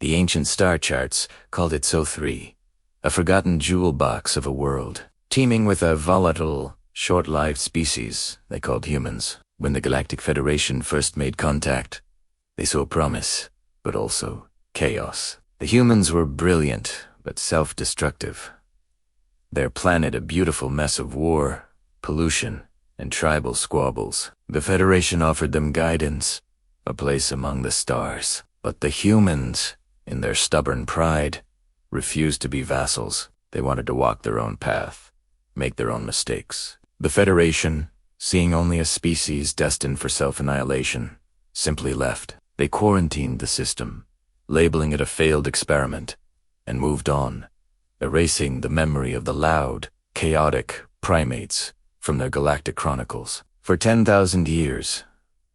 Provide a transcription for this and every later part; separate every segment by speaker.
Speaker 1: The ancient star charts called it So-3, a forgotten jewel box of a world, teeming with a volatile, short-lived species they called humans. When the Galactic Federation first made contact, they saw promise, but also chaos. The humans were brilliant, but self-destructive. Their planet a beautiful mess of war, pollution, and tribal squabbles. The Federation offered them guidance, a place among the stars. But the humans, in their stubborn pride, refused to be vassals. They wanted to walk their own path, make their own mistakes. The Federation, seeing only a species destined for self-annihilation, simply left. They quarantined the system, labeling it a failed experiment, and moved on, erasing the memory of the loud, chaotic primates from their galactic chronicles. For 10,000 years,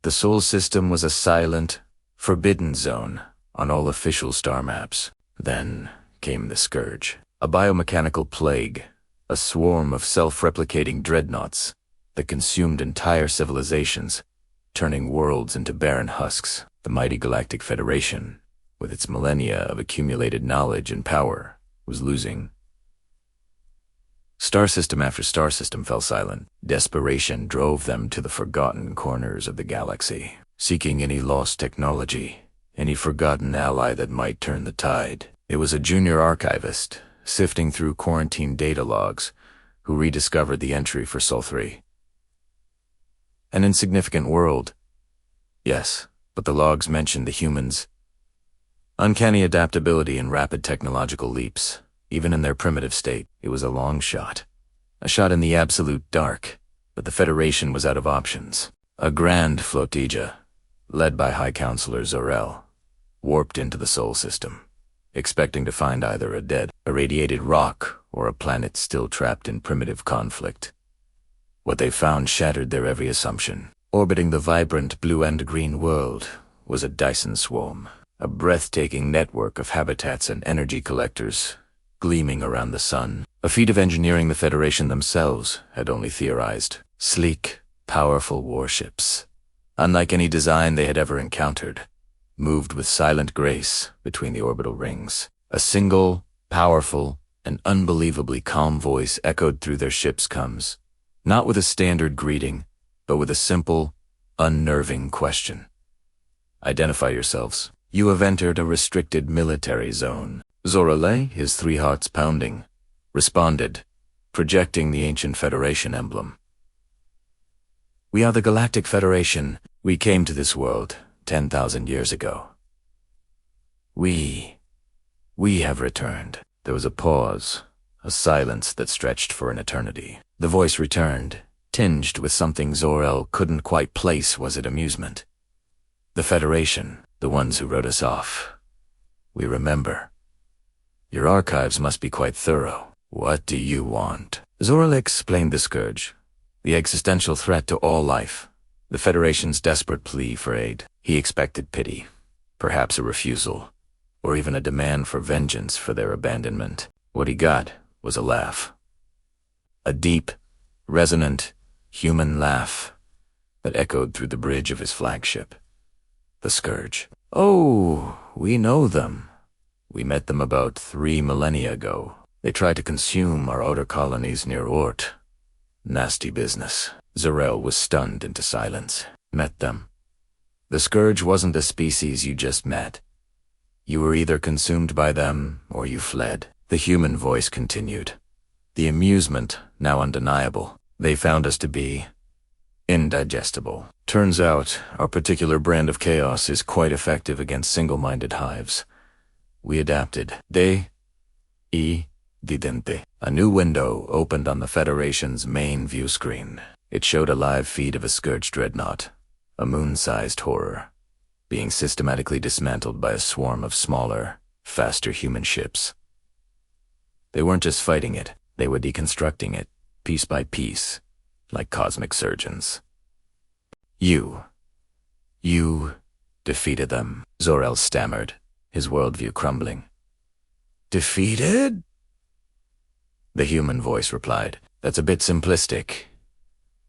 Speaker 1: the Sol system was a silent, forbidden zone on all official star maps. Then came the Scourge, a biomechanical plague, a swarm of self-replicating dreadnoughts that consumed entire civilizations, turning worlds into barren husks. The mighty Galactic Federation, with its millennia of accumulated knowledge and power, was losing. Star system after star system fell silent. Desperation drove them to the forgotten corners of the galaxy, seeking any lost technology, any forgotten ally that might turn the tide. It was a junior archivist, sifting through quarantine data logs, who rediscovered the entry for Sol-3. An insignificant world, yes, but the logs mentioned the humans' uncanny adaptability and rapid technological leaps. Even in their primitive state, it was a long shot. A shot in the absolute dark, but the Federation was out of options. A grand flotilla, led by High Counselor Zor-El, warped into the Sol system, expecting to find either a dead, irradiated rock or a planet still trapped in primitive conflict. What they found shattered their every assumption. Orbiting the vibrant blue and green world was a Dyson swarm, a breathtaking network of habitats and energy collectors gleaming around the sun, a feat of engineering the Federation themselves had only theorized. Sleek, powerful warships, unlike any design they had ever encountered, moved with silent grace between the orbital rings. A single, powerful, and unbelievably calm voice echoed through their ship's comms, not with a standard greeting, but with a simple, unnerving question. Identify yourselves. You have entered a restricted military zone. Zor-El, his 3 hearts pounding, responded, projecting the ancient Federation emblem. We are the Galactic Federation. We came to this world 10,000 years ago. We have returned. There was a pause, a silence that stretched for an eternity. The voice returned, tinged with something Zor-El couldn't quite place. Was it amusement? The Federation, the ones who wrote us off. We remember. Your archives must be quite thorough. What do you want? Zor-El explained the Scourge, the existential threat to all life, the Federation's desperate plea for aid. He expected pity, perhaps a refusal, or even a demand for vengeance for their abandonment. What he got was a laugh. A deep, resonant, human laugh that echoed through the bridge of his flagship, the Scourge. Oh, we know them. We met them about 3 millennia ago. They tried to consume our outer colonies near Ort. Nasty business. Zor-El was stunned into silence. Met them. The Scourge wasn't a species you just met. You were either consumed by them or you fled. The human voice continued, the amusement now undeniable. They found us to be indigestible. Turns out our particular brand of chaos is quite effective against single-minded hives. We adapted. Evidente. A new window opened on the Federation's main view screen. It showed a live feed of a Scourge dreadnought, a moon-sized horror, being systematically dismantled by a swarm of smaller, faster human ships. They weren't just fighting it, they were deconstructing it, piece by piece, like cosmic surgeons. You defeated them, Zor-El stammered, his worldview crumbling. Defeated? The human voice replied, that's a bit simplistic.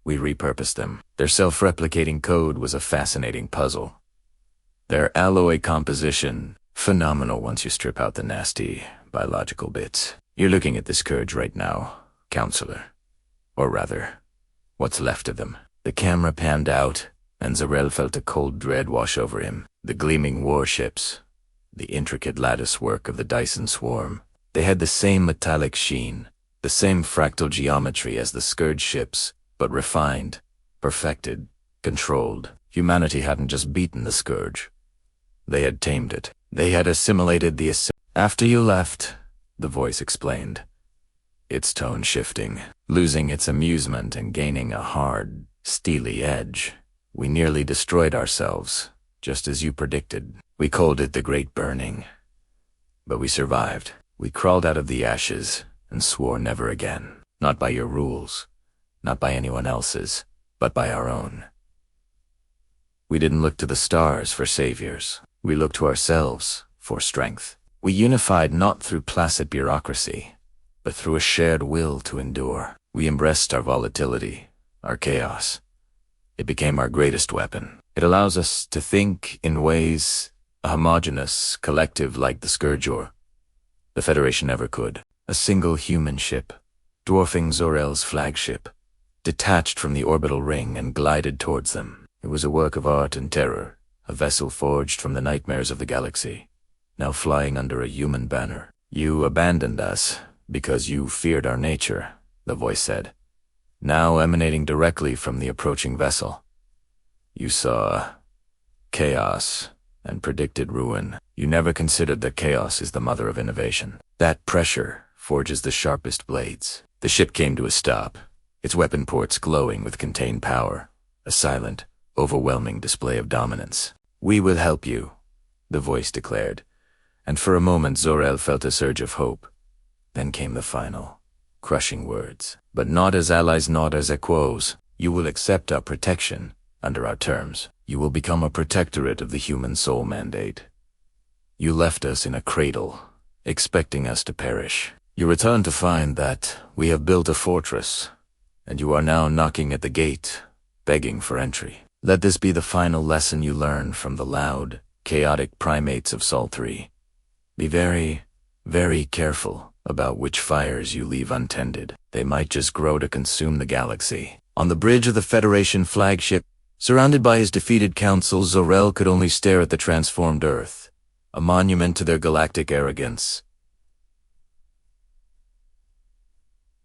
Speaker 1: We repurposed them. Their self-replicating code was a fascinating puzzle. Their alloy composition phenomenal once you strip out the nasty biological bits. You're looking at the scourge right now, counselor. Or rather, what's left of them. The camera panned out, and Zarel felt a cold dread wash over him. The gleaming warships, the intricate lattice work of the Dyson swarm. They had the same metallic sheen, the same fractal geometry as the scourge ships, but refined, perfected, controlled. Humanity hadn't just beaten the scourge. They had tamed it. They had assimilated the After you left, the voice explained, its tone shifting, losing its amusement and gaining a hard, steely edge. We nearly destroyed ourselves, just as you predicted. We called it the Great Burning. But we survived. We crawled out of the ashes and swore never again. Not by your rules, not by anyone else's, but by our own. We didn't look to the stars for saviors. We looked to ourselves for strength. We unified not through placid bureaucracy, but through a shared will to endure. We embraced our volatility, our chaos. It became our greatest weapon. It allows us to think in ways a homogeneous collective like the Scourge or the Federation never could. A single human ship, dwarfing Zor-El's flagship, detached from the orbital ring and glided towards them. It was a work of art and terror, a vessel forged from the nightmares of the galaxy, now flying under a human banner. You abandoned us because you feared our nature, the voice said, now emanating directly from the approaching vessel. You saw chaos and predicted ruin. You never considered that chaos is the mother of innovation. That pressure forges the sharpest blades. The ship came to a stop, its weapon ports glowing with contained power, a silent, overwhelming display of dominance. We will help you, the voice declared, and for a moment Zor-El felt a surge of hope. Then came the final, crushing words. But not as allies, not as equos. You will accept our protection under our terms. You will become a protectorate of the human soul mandate. You left us in a cradle, expecting us to perish. You return to find that we have built a fortress, and you are now knocking at the gate, begging for entry. Let this be the final lesson you learn from the loud, chaotic primates of Sol 3. Be very, very careful about which fires you leave untended. They might just grow to consume the galaxy. On the bridge of the Federation flagship, surrounded by his defeated council, Zor-El could only stare at the transformed Earth, a monument to their galactic arrogance.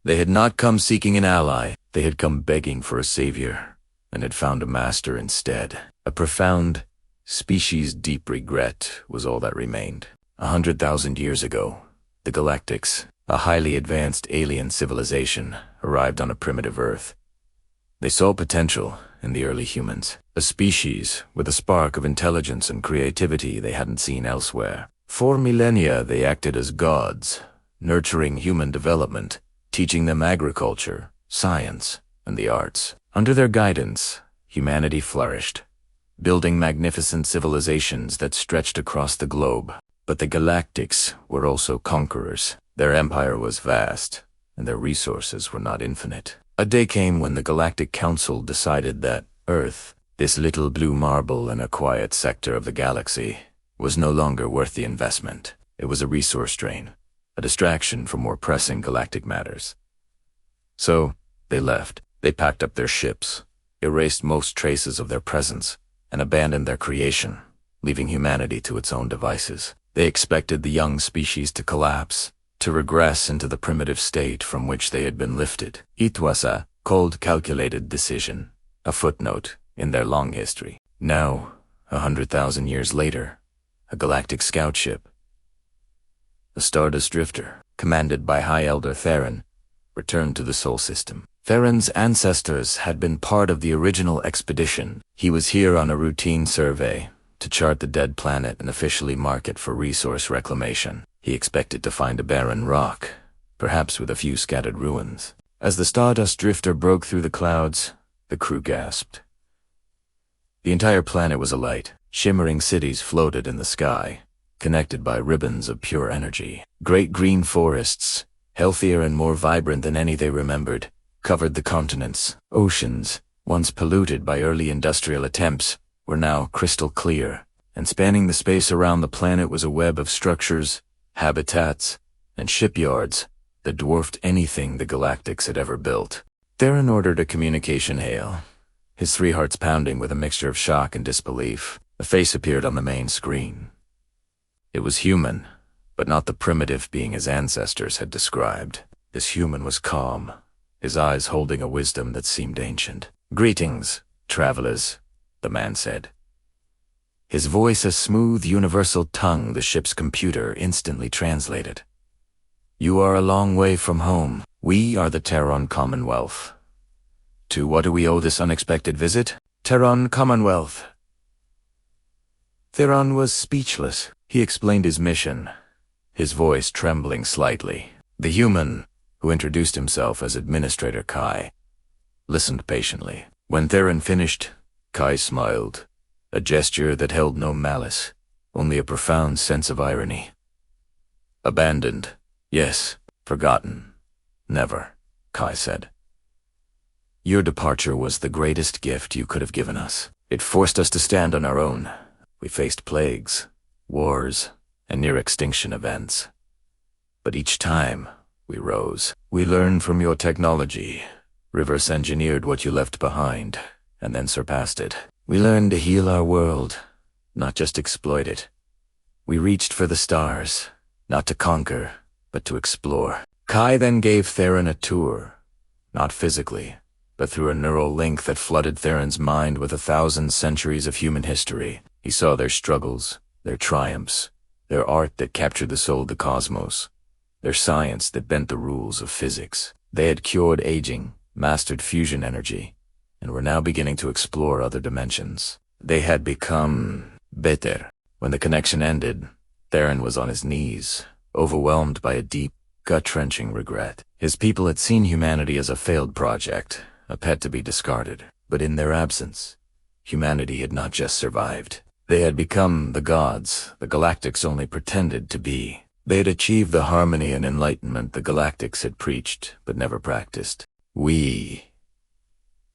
Speaker 1: They had not come seeking an ally. They had come begging for a savior, and had found a master instead. A profound, species-deep regret was all that remained. 100,000 years ago, the Galactics, a highly advanced alien civilization, arrived on a primitive Earth. They saw potential in the early humans, a species with a spark of intelligence and creativity they hadn't seen elsewhere. For millennia, they acted as gods, nurturing human development, teaching them agriculture, science, and the arts. Under their guidance, humanity flourished, building magnificent civilizations that stretched across the globe. But the Galactics were also conquerors. Their empire was vast, and their resources were not infinite. A day came when the Galactic Council decided that Earth, this little blue marble in a quiet sector of the galaxy, was no longer worth the investment. It was a resource drain, a distraction from more pressing galactic matters. So, they left. They packed up their ships, erased most traces of their presence, and abandoned their creation, leaving humanity to its own devices. They expected the young species to collapse, to regress into the primitive state from which they had been lifted. It was a cold, calculated decision, a footnote in their long history. Now, 100,000 years later, a galactic scout ship, the Stardust Drifter, commanded by High Elder Theron, returned to the Sol system. Theron's ancestors had been part of the original expedition. He was here on a routine survey, to chart the dead planet and officially mark it for resource reclamation. He expected to find a barren rock, perhaps with a few scattered ruins. As the Stardust Drifter broke through the clouds, the crew gasped. The entire planet was alight. Shimmering cities floated in the sky, connected by ribbons of pure energy. Great green forests, healthier and more vibrant than any they remembered, covered the continents. Oceans, once polluted by early industrial attempts, were now crystal clear. and spanning the space around the planet was a web of structures, habitats, and shipyards that dwarfed anything the Galactics had ever built. Theron ordered a communication hail, his 3 hearts pounding with a mixture of shock and disbelief. A face appeared on the main screen. It was human, but not the primitive being his ancestors had described. This human was calm, his eyes holding a wisdom that seemed ancient. "Greetings, travelers," the man said. His voice a smooth, universal tongue the ship's computer instantly translated. "You are a long way from home. We are the Terran Commonwealth. To what do we owe this unexpected visit? Terran Commonwealth." Theron was speechless. He explained his mission, his voice trembling slightly. The human, who introduced himself as Administrator Kai, listened patiently. When Theron finished, Kai smiled, a gesture that held no malice, only a profound sense of irony. "Abandoned, yes. Forgotten, never," Kai said. "Your departure was the greatest gift you could have given us. It forced us to stand on our own. We faced plagues, wars, and near-extinction events. But each time, we rose. We learned from your technology, reverse-engineered what you left behind, and then surpassed it. We learned to heal our world, not just exploit it. We reached for the stars, not to conquer, but to explore." Kai then gave Theron a tour, not physically, but through a neural link that flooded Theron's mind with 1,000 centuries of human history. He saw their struggles, their triumphs, their art that captured the soul of the cosmos, their science that bent the rules of physics. They had cured aging, mastered fusion energy, and were now beginning to explore other dimensions. They had become better. When the connection ended, Theron was on his knees, overwhelmed by a deep, gut-wrenching regret. His people had seen humanity as a failed project, a pet to be discarded. But in their absence, humanity had not just survived. They had become the gods the Galactics only pretended to be. They had achieved the harmony and enlightenment the Galactics had preached but never practiced. We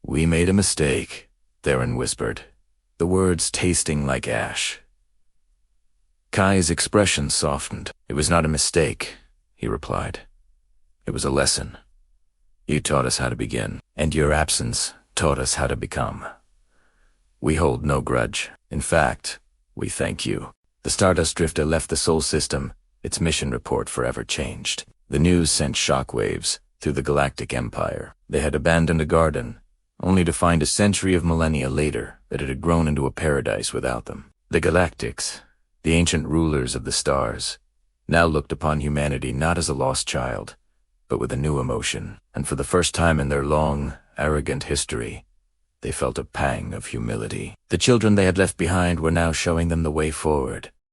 Speaker 1: made a mistake," Theron whispered, the words tasting like ash. Kai's expression softened. "It was not a mistake," he replied. "It was a lesson. You taught us how to begin, and your absence taught us how to become. We hold no grudge. In fact, we thank you." The Stardust Drifter left the Sol system, its mission report forever changed. The news sent shockwaves through the Galactic Empire. They had abandoned a garden, only to find a century of millennia later that it had grown into a paradise without them. The Galactics, the ancient rulers of the stars, now looked upon humanity not as a lost child, but with a new emotion, and for the first time in their long, arrogant history, they felt a pang of humility. The children they had left behind were now showing them the way forward.